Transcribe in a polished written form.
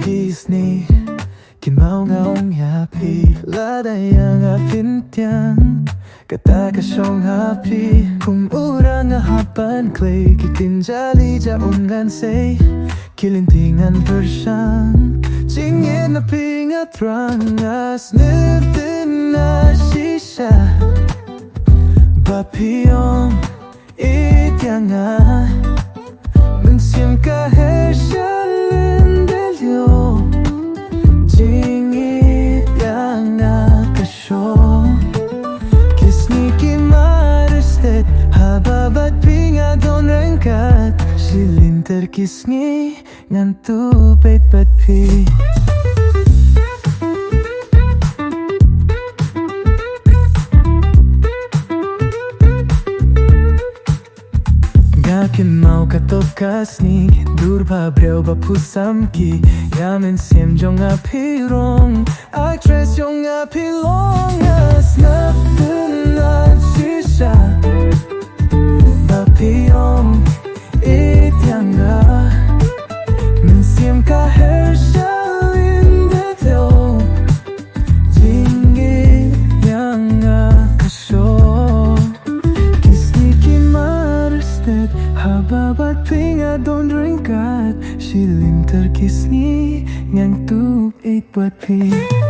Disney Kynmaw ngaong yapi Ladaya nga pdiang Kata ka shong happy Kung ura nga hapan khlei Ktien jali ja Ngan say lynti ngan pyrshang Jingieid na pinga thrang sngewtynnad shisha Papillon pdiang Mynsiem ka lyndet lyoh Jingieid shoh stet Haba ryngkat lynter sngi Ngan ieid phi Kynmaw katok kasni dur pa breu ba pusam ki Mynsiem jong pirong actress jong pilong snewtynnad shisha Papillon pdiang Mynsiem ka lyndet lyoh Jingieid shoh stet Haba ryngkat lynter sngi Ngan kdup ieid phi